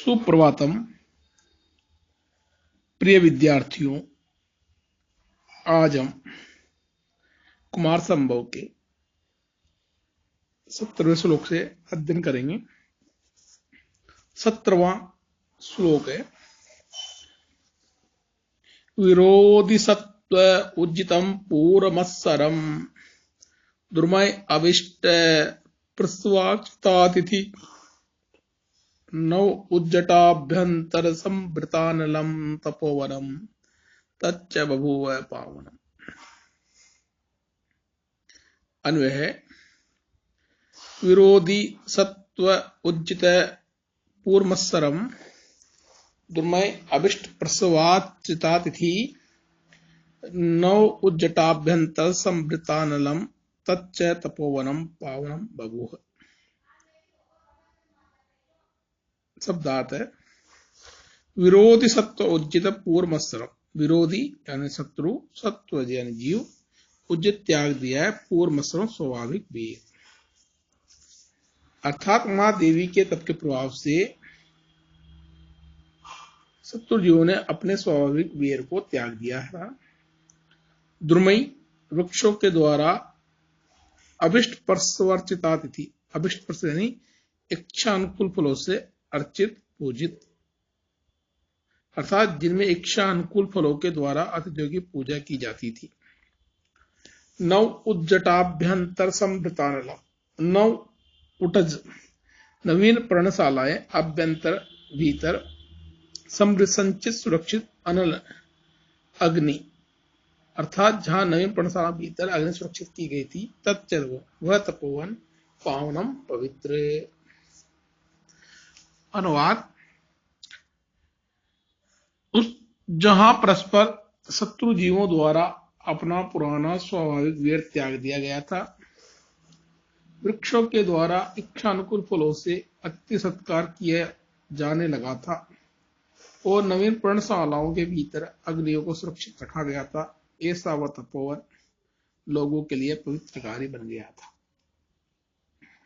सुप्रभातम प्रिय विद्यार्थियों। आज हम कुमार संभव के 17वें श्लोक से अध्ययन करेंगे। 17वां श्लोक है, विरोधि सत्व उज्जितम पूर्वमत्सरम दुर्मय अविष्ट प्रस्वाचितातिथि नव उज्जटाभ्यंतर संवृतानलम तपोवनम तच्च बभूव पावनम। अन्वय है, विरोधी सत्व उज्जित पूर्वमत्सरम दुर्मय अभिष्ट प्रसवाचितातिथि नव उज्जटाभ्यंतर संवृतानलम तच्च तपोवनम पावनम बभूव। शब्दार्थ है, विरोधी सत्व उज्जित पूर्वमत्सरम। विरोधी यानी शत्रु, सत्व यानी जीव, उज्जित त्याग दिया है, पूर्वमत्सरम स्वाभाविक वीर। अर्थात मां देवी के तप के प्रभाव से शत्रु जीवों ने अपने स्वाभाविक वीर को त्याग दिया है। दुर्मयी वृक्षों के द्वारा अभिष्ट प्रस्वर्चितातिथि, अभिष्ट प्रस यानी इच्छा अनुकूल फलों से अर्चित पूजित, अर्थात जिनमें इच्छा अनुकूल फलों के द्वारा अतिथियों की पूजा की जाती थी। नव उज्जटाभ्यंतर संवृतानलम, नव उटज नवीन पर्णशालाएं, अभ्यंतर भीतर, समृद्ध संचित सुरक्षित अनल अग्नि, अर्थात जहां नवीन पर्णशाला भीतर अग्नि सुरक्षित की गई थी, तत्चर्व वह तपोवन पावनम पवित्र। अनुवाद, उस जहां परस्पर शत्रु जीवों द्वारा अपना पुराना स्वाभाविक वीर त्याग दिया गया था, वृक्षों के द्वारा इच्छानुकूल फलों से अति सत्कार किया जाने लगा था और नवीन पर्णशालाओं के भीतर अग्नियों को सुरक्षित रखा गया था, ऐसा वह तपोवन लोगों के लिए पवित्र कार्य बन गया था।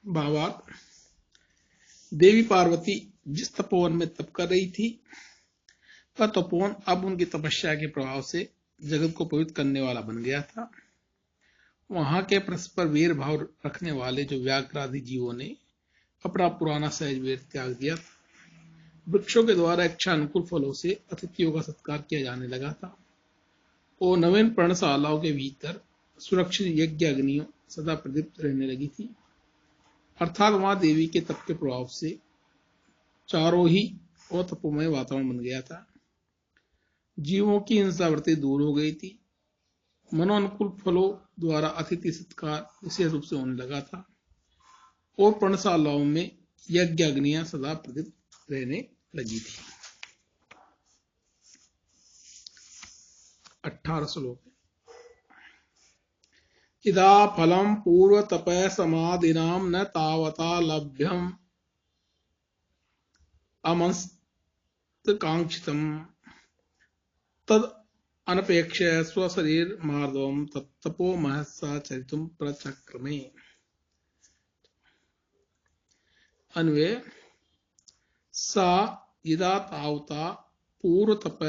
भावार्थ, देवी पार्वती जिस तपोवन में तप कर रही थी, वह तपोवन अब उनकी तपस्या के प्रभाव से जगत को पवित्र करने वाला बन गया था। वहां के परस्पर वीर भाव रखने वाले जो व्याघ्रादि जीवों ने अपना पुराना सहज वीर त्याग दिया था, वृक्षों के द्वारा इच्छा अनुकूल फलों से अतिथियों का सत्कार किया जाने लगा था और नवीन पर्णशालाओं के भीतर सुरक्षित यज्ञ अग्नियों सदा प्रदीप्त रहने लगी थी। अर्थात वहां देवी के तप के प्रभाव से चारों ही और तपोमय वातावरण बन गया था। जीवों की हिंसावृत्ति दूर हो गई थी, मनोनुकूल फलों द्वारा अतिथि सत्कार विशेष रूप से होने लगा था और पर्णशालाओं में यज्ञ अग्नियां सदा प्रदीप्त रहने लगी थी। 18 श्लोक, इदा फलम पूर्व तप समाधिनाम न तावता लभ्यम अमंस्तकांक्षितम तद अनपेक्ष स्वशरीर मार्दवम तत्तपो महसा चरितुम प्रचक्रमे। अन्वय, सा यदा तावता पूर्व तप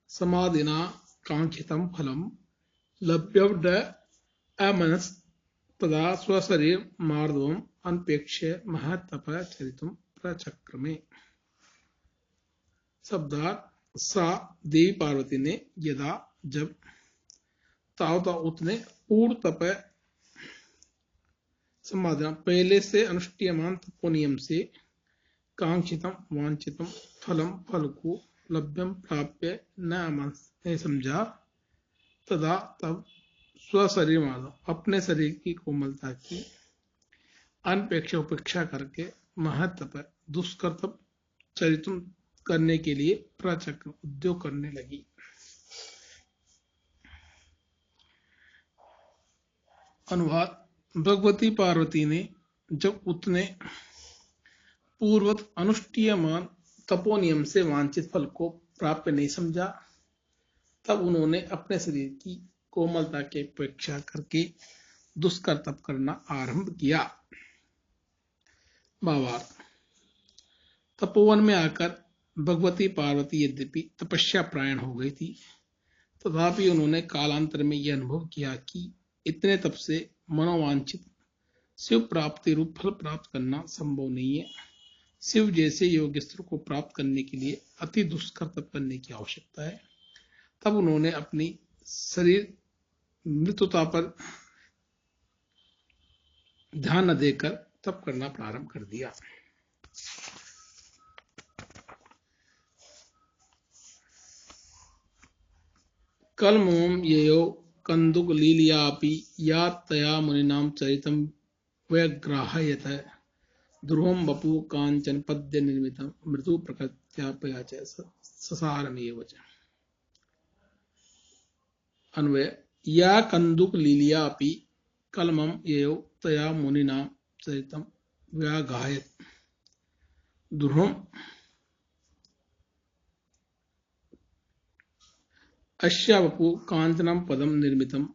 समाधिना कांक्षितम फलम लभ्यम न अमनस तदा स्वशरीर मार्दवम अनपेक्ष महतप चरितुम प्रचक्रमे। शब्दार्थ, सा देवी पार्वती ने यदा जब, तावता उतने, पूर्व तप समाधि पहले से अनुष्ठीयमान तपोनियम से, कांक्षितम वांछितम फलम फल को, लभ्यम प्राप्य न समझा, तदा तब, स्वशरीर माधव अपने शरीर की कोमलता की अनपेक्ष उपेक्षा करके महतप दुष्कर तप चरितुम करने के लिए प्रचक्र उद्योग करने लगी। अनुवाद, भगवती पार्वती ने जब उतने पूर्वत अनुष्ठीयमान तपोनियम से वांछित फल को प्राप्य नहीं समझा, तब उन्होंने अपने शरीर की कोमलता की उपेक्षा करके दुष्कर तप करना आरंभ किया। भावार्थ, तपोवन में आकर भगवती पार्वती यद्यपि तपस्या प्रायण हो गई थी, तथापि उन्होंने कालांतर में यह अनुभव किया कि इतने तप से मनोवांछित शिव प्राप्ति रूप फल प्राप्त करना संभव नहीं है। शिव जैसे योग्य स्तर को प्राप्त करने के लिए अति दुष्कर तप करने की आवश्यकता है। तब उन्होंने अपनी शरीर मृत्युता पर ध्यान न देकर तप करना प्रारंभ कर दिया। कलमोम येयो कंदुक लीलियापि या तया मुनिनाम चरितम व्यग्राहयत ध्रुवम वपु कांचन पद्य निर्मितम मृदु प्रकृत्यापया च ससारमेव च। अन्वय या कंदुक लीलियापि कलमम येयो तया मुनिना चरितम व्यागायत ध्रुवम अस्य वपु कांचनम पदम निर्मितम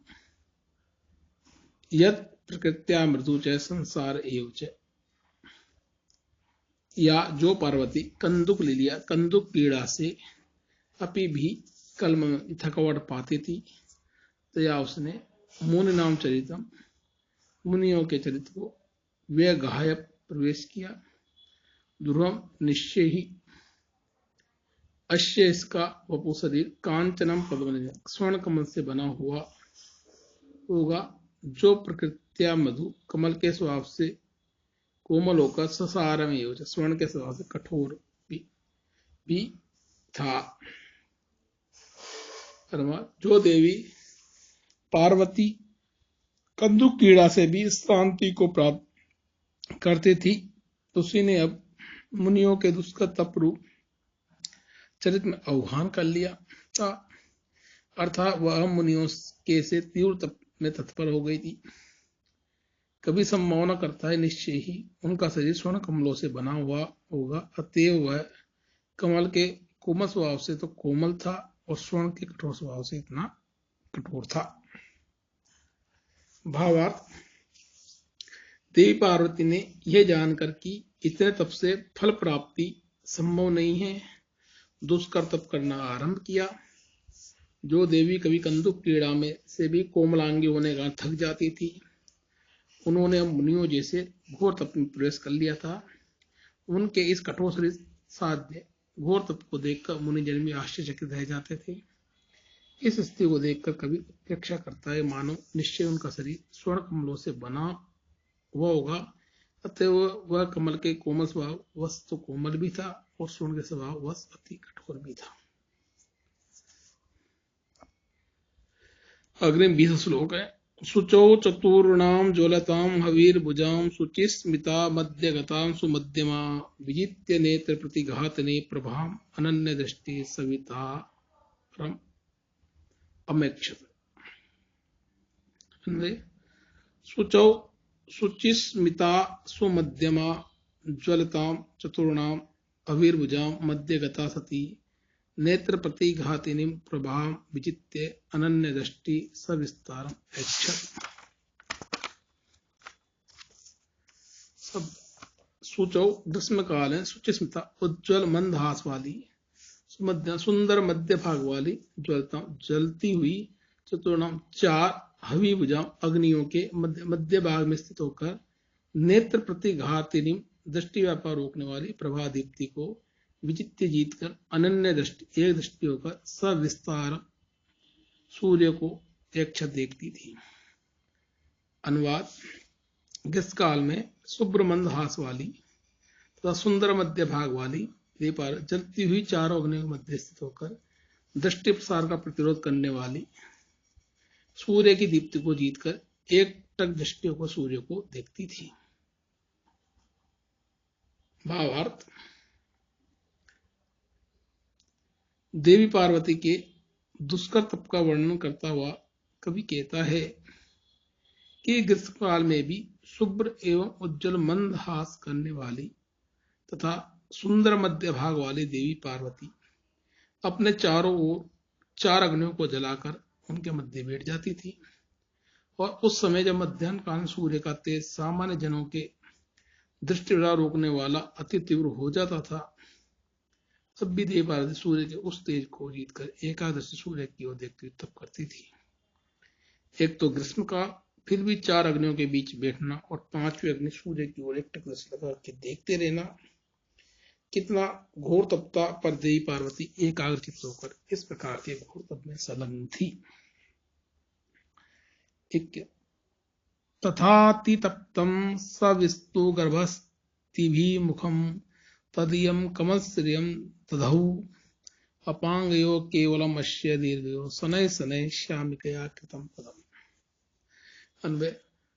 यत् प्रकृत्या मृदु च संसार एव च। या जो पार्वती कंदुक लीलिया कंदुक पीड़ा से अपी भी कलम थकावट पाती थी, तो या उसने मुनि नाम चरितम मुनियों के चरित्र को व्यगाह प्रवेश किया। ध्रुवम निश्चय ही अश्य इसका वपु शरीर कांचनम पद्म स्वर्ण कमल से बना हुआ होगा, जो प्रकृत्या मधु कमल के स्वभाव से कोमल होकर ससार में योजना स्वर्ण के स्वभाव से कठोर भी था। जो देवी पार्वती कंदुक कीड़ा से भी शांति को प्राप्त करती थी, उसी ने अब मुनियों के दुष्कर तप रूप चरित्र में आह्वान कर लिया था, अर्थात वह मुनियों के से तीव्र तप में तत्पर हो गई थी। कभी संभावना करता है निश्चय ही उनका शरीर स्वर्ण कमलों से बना हुआ होगा, अतएव वह कमल के कोमल स्वभाव से तो कोमल था और स्वर्ण के कठोर स्वभाव से इतना कठोर था। भावार्थ, देवी पार्वती ने यह जानकर कि इतने तप से फल प्राप्ति संभव नहीं है, दुष्कर तप करना आरंभ किया। जो देवी कभी कंदुक क्रीड़ा में से भी कोमलांगी होने का थक जाती थी, उन्होंने मुनियों जैसे घोर तप में प्रवेश कर लिया था। उनके इस कठोर शरीर साध्य घोर तप को देखकर मुनिजन भी आश्चर्यचकित रह जाते थे। इस स्थिति को देखकर कभी अपेक्षा करता है मानो निश्चय उनका शरीर स्वर्ण कमलों से बना हुआ होगा, अतः वह कमल के कोमल स्वभाव वश तो कोमल भी था और स्वर्ण के स्वभाव वश अति कठोर भी था। अग्रिम 20 श्लोक है। शुचौ चतुर्णाम ज्वलताम हवीर्भुजाम शुचिस्मिता मध्यगताम सुमध्यमा विजित्य नेत्र प्रतिघातने प्रभाम अनन्य दृष्टि सवितारम अमेक्षत। शुचौ शुचिस्मिता सुमध्यमा ज्वलताम चतुर्णाम हवीर्भुजाम मध्यगता सती नेत्र प्रतिघातिनी प्रभाम विचित्य अनन्य दृष्टि सविस्तारम ऐक्षत। सब शुचौ ग्रीष्म काल है, शुचिस्मिता उज्ज्वल मंदहास वाली, सुंदर मध्य भाग वाली, ज्वलता जलती हुई, चतुर्णाम चार, हवीभुजाम अग्नियों के मध्य भाग में स्थित होकर, नेत्र प्रतिघातिनी दृष्टि व्यापार रोकने वाली, प्रभा दीप्ति को विचित्य जीतकर, अनन्य दृष्टि एक दृष्टि होकर, सविस्तार सूर्य को एक छत देखती थी। अनुवाद, ग्रीष्म काल में शुभ्र मंदहास वाली तथा सुंदर मध्य भाग वाली दीपार जलती हुई चारों अग्नियों के मध्य स्थित होकर दृष्टि प्रसार का प्रतिरोध करने वाली सूर्य की दीप्ति को जीतकर एक टक दृष्टि होकर सूर्य को देखती थी। भावार्थ, देवी पार्वती के दुष्कर तप का वर्णन करता हुआ कवि कहता है कि ग्रीष्म काल में भी शुभ्र एवं उज्जवल मंदहास करने वाली तथा सुंदर मध्य भाग वाली देवी पार्वती अपने चारों ओर चार अग्नियों को जलाकर उनके मध्य बैठ जाती थी, और उस समय जब मध्याह्न काल सूर्य का तेज सामान्य जनों के दृष्टि रोकने वाला अति तीव्र हो जाता था, तब भी देवी पार्वती सूर्य के उस तेज को जीतकर एकादशी सूर्य की ओर देखती हुई तप करती थी। एक तो ग्रीष्म का, फिर भी 4 अग्नियों के बीच बैठना और 5वीं अग्नि सूर्य की ओर एकटक दृष्टि लगा के देखते रहना, कितना घोर तप था। पर देवी पार्वती एकाग्रचित होकर इस प्रकार के घोर तप में संलग्न थी। तथातितप्तं सविस्तु गर्भस्तिभिमुखं तदीयं कमलश्रियं दधौ अपांगयो केवलम अस्य दीर्घयो शनैः शनैः श्यामिकया कृतं पदम्। अन्वय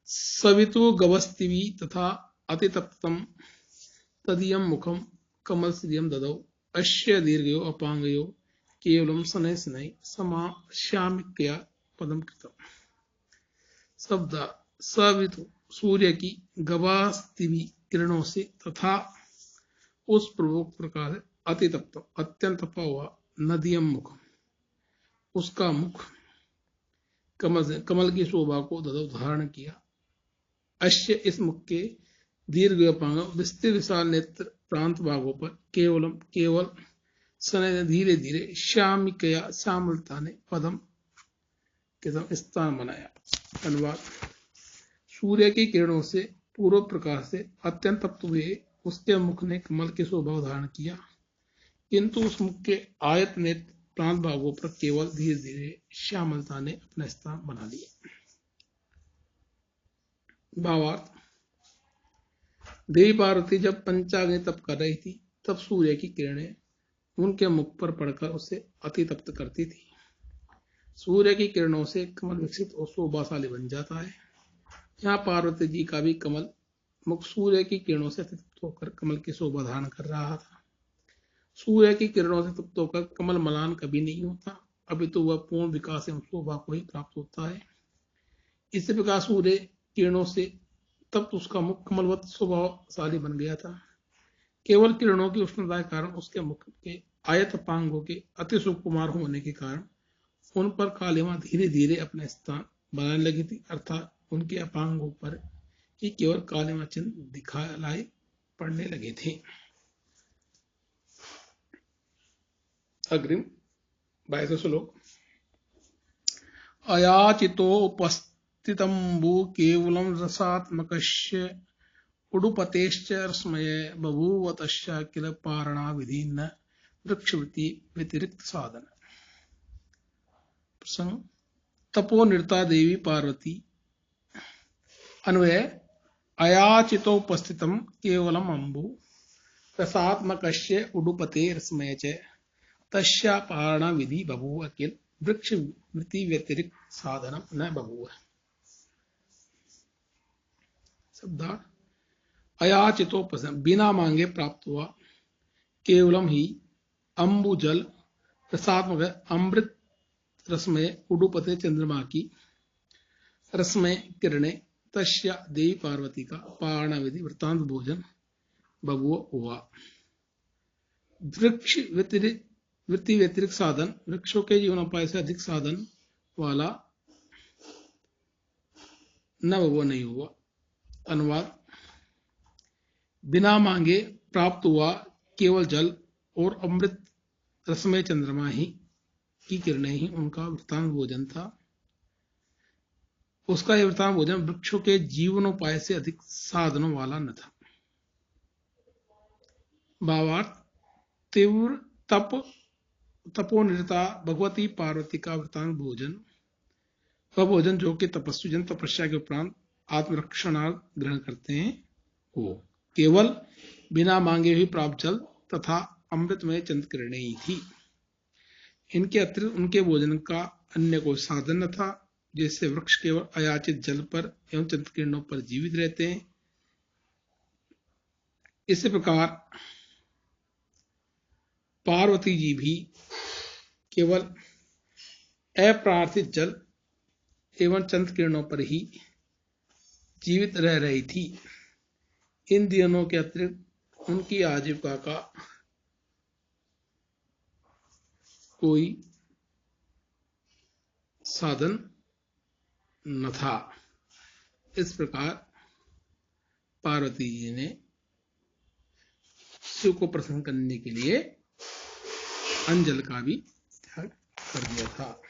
सवितु गवस्तिभि तथा अतितप्तं तदीयं मुखं कमलश्रियं दधौ अस्य दीर्घयो अपांगयो केवलम शनैः शनैः श्यामिकया पदम कृतम्। शब्द सवितु सूर्य की गवास्तिभि किरणों से तथा उस प्रवोक प्रकार से अतितप्त अत्यंत तपा हुआ नदियम मुख, उसका मुख कमल की शोभा को दधौ धारण किया। अश्य इस मुख के दीर्घ अपांग विस्तृत विशाल नेत्र प्रांत भागों पर केवल सने धीरे धीरे श्यामिकया श्यामलता ने पदम के स्थान बनाया। अनुवाद सूर्य की किरणों से पूर्व प्रकाश से अत्यंत तप्त हुए उसके मुख ने कमल की शोभा धारण किया, किंतु उस मुख के आयत नेत्र प्रांत भागों पर केवल धीरे धीरे श्यामलता ने अपना स्थान बना लिया। भावार्थ देवी पार्वती जब पंचाग्नि तप कर रही थी तब सूर्य की किरणें उनके मुख पर पड़कर उसे अति तप्त करती थी। सूर्य की किरणों से कमल विकसित और शोभाशाली बन जाता है। यहाँ पार्वती जी का भी कमल मुख सूर्य की किरणों से तप्त होकर कमल की शोभा धारण कर रहा था। सूर्य की किरणों से तप्त होकर कमल मलान कभी नहीं होता, अभी तो वह पूर्ण विकास एवं शोभा को ही प्राप्त होता है। इसी प्रकार सूर्य किरणों से तप्त उसका मुख कमलवत शोभाशाली बन गया था। केवल किरणों की उष्णता के कारण उसके मुख के आयत अपांगों के अति सुकुमार होने के कारण उन पर कालिमा धीरे धीरे अपना स्थान बनाने लगी थी, अर्थात उनके अपांगों पर ही केवल कालिमा चिन्ह दिखाई पड़ने लगे थे। अग्रिम 22 श्लोक। अयाचितोपस्थितम्बु केवलं रसात्मकस्य उडुपतेश्च रश्मये बभूव तस्य किल पारणा विधि न वृक्षवृत्ति व्यतिरिक्त साधन। प्रसंग तपो निरता देवी पार्वती। अन्वय अयाचितोपस्थितं केवलम अम्बु रसात्मकस्य उडुपते रश्मये च तस्या पारणा विधि बभूव किल वृक्ष वृत्ति व्यतिरिक्त साधनम न बभूव। शब्दार्थ अयाचितोपस्थितम बिना मांगे प्राप्त हुआ, केवलम ही अम्बुजल रसात्मक अमृत रसमय उडुपते चंद्रमा की रसमय किरणें तस्या देवी पार्वती का पारणा विधि वृत्तांत भोजन बभूव हुआ। वृक्ष वृत्ति व्यतिरिक्त साधन वृक्षों के जीवनोपाय से अधिक साधन वाला न बभूव नहीं हुआ। अनुवाद बिना मांगे प्राप्त हुआ, केवल जल और अमृत रसमय चंद्रमा ही की किरणें ही उनका वृत्तांत भोजन था। उसका यह वृत्तांत भोजन वृक्षों के जीवनोपाय से अधिक साधनों वाला न था। भावार्थ तीव्र तपोनिरता भगवती पार्वती का वृत्तांत भोजन वह भोजन जो कि तपस्वी जन तपस्या के उपरांत आत्मरक्षणार्थ ग्रहण करते हैं, वो केवल बिना मांगे ही प्राप्त जल तथा अमृतमय चंद्र किरणें ही थी। इनके अतिरिक्त उनके भोजन का अन्य कोई साधन न था, जिससे वृक्ष केवल अयाचित जल पर एवं चंद्र किरणों पर जीवित रहते हैं। इसी प्रकार पार्वती जी भी केवल अप्रार्थित जल एवं चंद्र किरणों पर ही जीवित रह रही थी। इन दिनों के अतिरिक्त उनकी आजीविका का कोई साधन न था। इस प्रकार पार्वती जी ने शिव को प्रसन्न करने के लिए अन्न जल का भी त्याग कर दिया था।